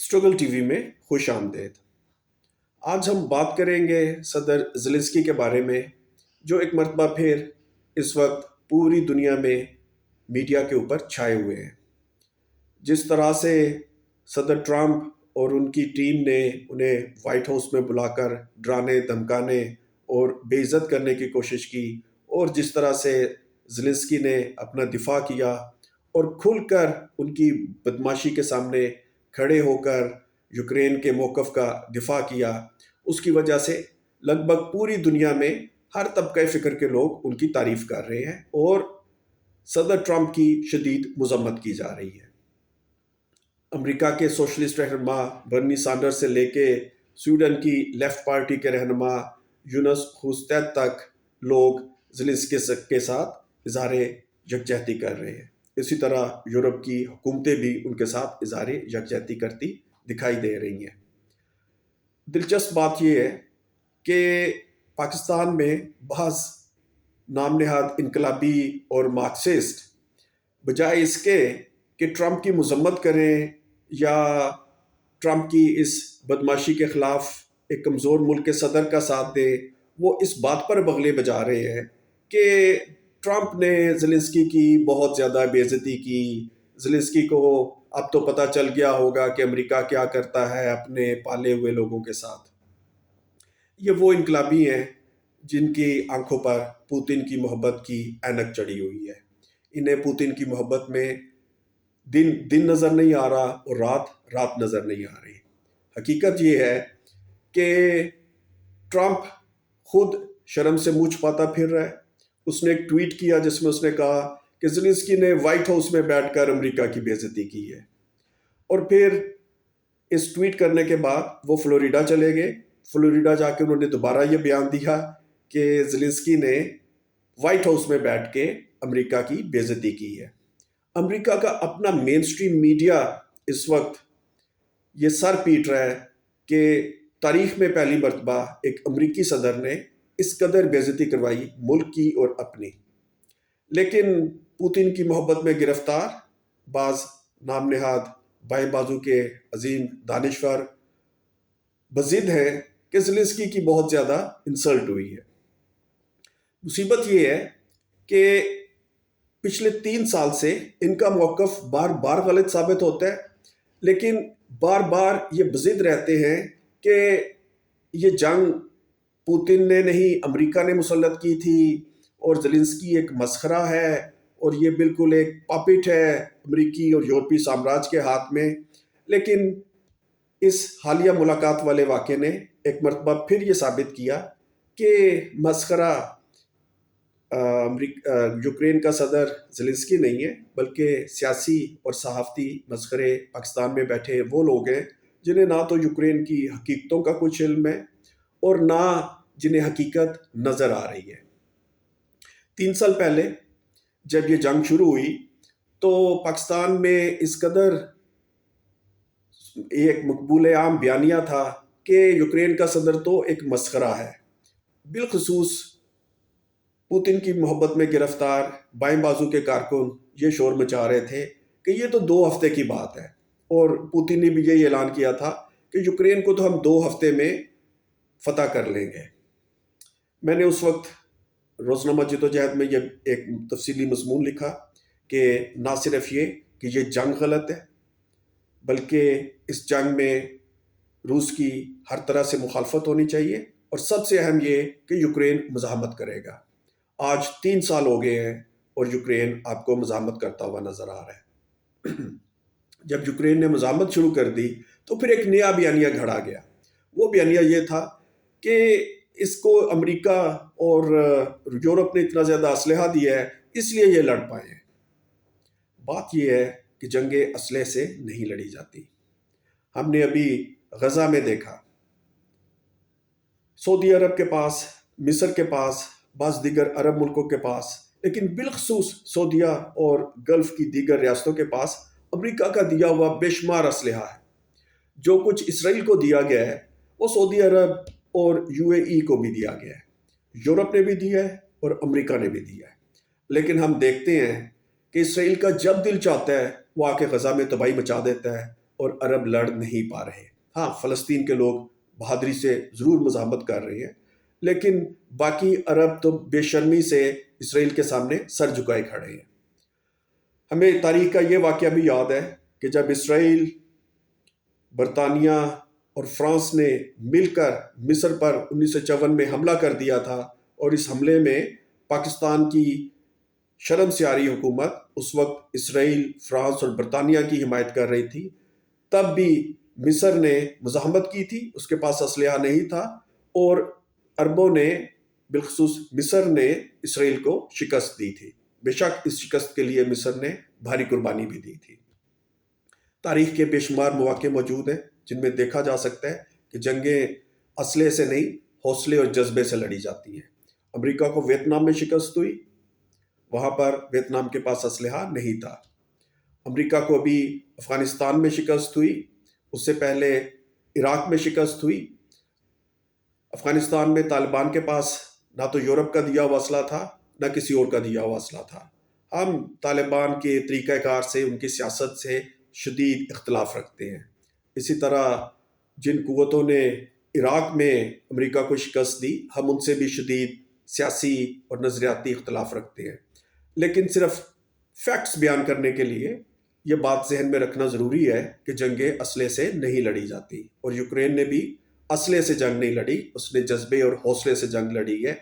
Struggle T V میں خوش آمدید۔ آج ہم بات کریں گے صدر زیلنسکی کے بارے میں، جو ایک مرتبہ پھر اس وقت پوری دنیا میں میڈیا کے اوپر چھائے ہوئے ہیں۔ جس طرح سے صدر ٹرمپ اور ان کی ٹیم نے انہیں وائٹ ہاؤس میں بلا کر ڈرانے دھمکانے اور بے عزت کرنے کی کوشش کی، اور جس طرح سے زیلنسکی نے اپنا دفاع کیا اور کھل کر ان کی بدماشی کے سامنے کھڑے ہو کر یوکرین کے موقف کا دفاع کیا، اس کی وجہ سے لگ بھگ پوری دنیا میں ہر طبقہ فکر کے لوگ ان کی تعریف کر رہے ہیں اور صدر ٹرمپ کی شدید مذمت کی جا رہی ہے۔ امریکہ کے سوشلسٹ رہنما برنی سانڈرز سے لے کے سویڈن کی لیفٹ پارٹی کے رہنما یونس خوسٹیڈ تک لوگ زیلنسکی کے ساتھ اظہار یکجہتی کر رہے ہیں۔ اسی طرح یورپ کی حکومتیں بھی ان کے ساتھ اظہار یکجہتی کرتی دکھائی دے رہی ہیں۔ دلچسپ بات یہ ہے کہ پاکستان میں بعض نام نہاد انقلابی اور مارکسسٹ بجائے اس کے کہ ٹرمپ کی مذمت کریں یا ٹرمپ کی اس بدماشی کے خلاف ایک کمزور ملک کے صدر کا ساتھ دیں، وہ اس بات پر بغلے بجا رہے ہیں کہ ٹرمپ نے زیلنسکی کی بہت زیادہ بے عزتی کی، زیلنسکی کو اب تو پتہ چل گیا ہوگا کہ امریکہ کیا کرتا ہے اپنے پالے ہوئے لوگوں کے ساتھ۔ یہ وہ انقلابی ہیں جن کی آنکھوں پر پوتن کی محبت کی اینک چڑھی ہوئی ہے۔ انہیں پوتن کی محبت میں دن نظر نہیں آ رہا اور رات نظر نہیں آ رہی۔ حقیقت یہ ہے کہ ٹرمپ خود شرم سے منہ چھپاتا پھر رہا ہے۔ اس نے ایک ٹویٹ کیا جس میں اس نے کہا کہ زیلنسکی نے وائٹ ہاؤس میں بیٹھ کر امریکہ کی بے عزتی کی ہے، اور پھر اس ٹویٹ کرنے کے بعد وہ فلوریڈا چلے گئے۔ فلوریڈا جا کے انہوں نے دوبارہ یہ بیان دیا کہ زیلنسکی نے وائٹ ہاؤس میں بیٹھ کے امریکہ کی بے عزتی کی ہے۔ امریکہ کا اپنا مین سٹریم میڈیا اس وقت یہ سر پیٹ رہا ہے کہ تاریخ میں پہلی مرتبہ ایک امریکی صدر نے اس قدر بے عزتی کروائی ملک کی اور اپنی۔ لیکن پوتن کی محبت میں گرفتار بعض نام نہاد بائیں بازو کے عظیم دانشور بضد ہیں کہ زیلنسکی کی بہت زیادہ انسلٹ ہوئی ہے۔ مصیبت یہ ہے کہ پچھلے 3 سال سے ان کا موقف بار بار غلط ثابت ہوتا ہے، لیکن بار بار یہ بضد رہتے ہیں کہ یہ جنگ پوتن نے نہیں امریکہ نے مسلط کی تھی، اور زیلنسکی ایک مسخرہ ہے اور یہ بالکل ایک پاپٹ ہے امریکی اور یورپی سامراج کے ہاتھ میں۔ لیکن اس حالیہ ملاقات والے واقعے نے ایک مرتبہ پھر یہ ثابت کیا کہ مسخرہ یوکرین کا صدر زیلنسکی نہیں ہے، بلکہ سیاسی اور صحافتی مسخرے پاکستان میں بیٹھے وہ لوگ ہیں جنہیں نہ تو یوکرین کی حقیقتوں کا کچھ علم ہے اور نہ جنہیں حقیقت نظر آ رہی ہے۔ 3 سال پہلے جب یہ جنگ شروع ہوئی تو پاکستان میں اس قدر ایک مقبول عام بیانیہ تھا کہ یوکرین کا صدر تو ایک مسخرہ ہے۔ بالخصوص پوتن کی محبت میں گرفتار بائیں بازو کے کارکن یہ شور مچا رہے تھے کہ یہ تو 2 ہفتے کی بات ہے، اور پوتن نے بھی یہی اعلان کیا تھا کہ یوکرین کو تو ہم 2 ہفتے میں فتح کر لیں گے۔ میں نے اس وقت روزنامہ جدوجہد میں یہ ایک تفصیلی مضمون لکھا کہ نہ صرف یہ کہ یہ جنگ غلط ہے، بلکہ اس جنگ میں روس کی ہر طرح سے مخالفت ہونی چاہیے، اور سب سے اہم یہ کہ یوکرین مزاحمت کرے گا۔ آج 3 سال ہو گئے ہیں اور یوکرین آپ کو مزاحمت کرتا ہوا نظر آ رہا ہے۔ جب یوکرین نے مزاحمت شروع کر دی تو پھر ایک نیا بیانیہ گھڑا گیا۔ وہ بیانیہ یہ تھا کہ اس کو امریکہ اور یورپ نے اتنا زیادہ اسلحہ دیا ہے، اس لیے یہ لڑ پائے ہیں۔ بات یہ ہے کہ جنگیں اسلحے سے نہیں لڑی جاتی۔ ہم نے ابھی غزہ میں دیکھا، سعودی عرب کے پاس، مصر کے پاس، بعض دیگر عرب ملکوں کے پاس، لیکن بالخصوص سعودیہ اور گلف کی دیگر ریاستوں کے پاس امریکہ کا دیا ہوا بے شمار اسلحہ ہے۔ جو کچھ اسرائیل کو دیا گیا ہے وہ سعودی عرب اور UAE کو بھی دیا گیا ہے، یورپ نے بھی دیا ہے اور امریکہ نے بھی دیا ہے۔ لیکن ہم دیکھتے ہیں کہ اسرائیل کا جب دل چاہتا ہے وہ آ کے غزہ میں تباہی مچا دیتا ہے اور عرب لڑ نہیں پا رہے۔ ہاں، فلسطین کے لوگ بہادری سے ضرور مزاحمت کر رہے ہیں، لیکن باقی عرب تو بے شرمی سے اسرائیل کے سامنے سر جھکائے کھڑے ہیں۔ ہمیں تاریخ کا یہ واقعہ بھی یاد ہے کہ جب اسرائیل، برطانیہ اور فرانس نے مل کر مصر پر 1954 میں حملہ کر دیا تھا، اور اس حملے میں پاکستان کی شرم سے آری حکومت اس وقت اسرائیل، فرانس اور برطانیہ کی حمایت کر رہی تھی، تب بھی مصر نے مزاحمت کی تھی، اس کے پاس اسلحہ نہیں تھا، اور عربوں نے، بالخصوص مصر نے، اسرائیل کو شکست دی تھی۔ بے شک اس شکست کے لیے مصر نے بھاری قربانی بھی دی تھی۔ تاریخ کے بے شمار مواقع موجود ہیں جن میں دیکھا جا سکتا ہے کہ جنگیں اسلحے سے نہیں، حوصلے اور جذبے سے لڑی جاتی ہیں۔ امریکہ کو ویتنام میں شکست ہوئی، وہاں پر ویتنام کے پاس اسلحہ نہیں تھا۔ امریکہ کو بھی افغانستان میں شکست ہوئی، اس سے پہلے عراق میں شکست ہوئی۔ افغانستان میں طالبان کے پاس نہ تو یورپ کا دیا ہوا اسلحہ تھا، نہ کسی اور کا دیا ہوا اسلحہ تھا۔ ہم طالبان کے طریقہ کار سے، ان کی سیاست سے شدید اختلاف رکھتے ہیں۔ اسی طرح جن قوتوں نے عراق میں امریکہ کو شکست دی، ہم ان سے بھی شدید سیاسی اور نظریاتی اختلاف رکھتے ہیں۔ لیکن صرف فیکٹس بیان کرنے کے لیے یہ بات ذہن میں رکھنا ضروری ہے کہ جنگیں اسلحے سے نہیں لڑی جاتی، اور یوکرین نے بھی اسلحے سے جنگ نہیں لڑی، اس نے جذبے اور حوصلے سے جنگ لڑی ہے۔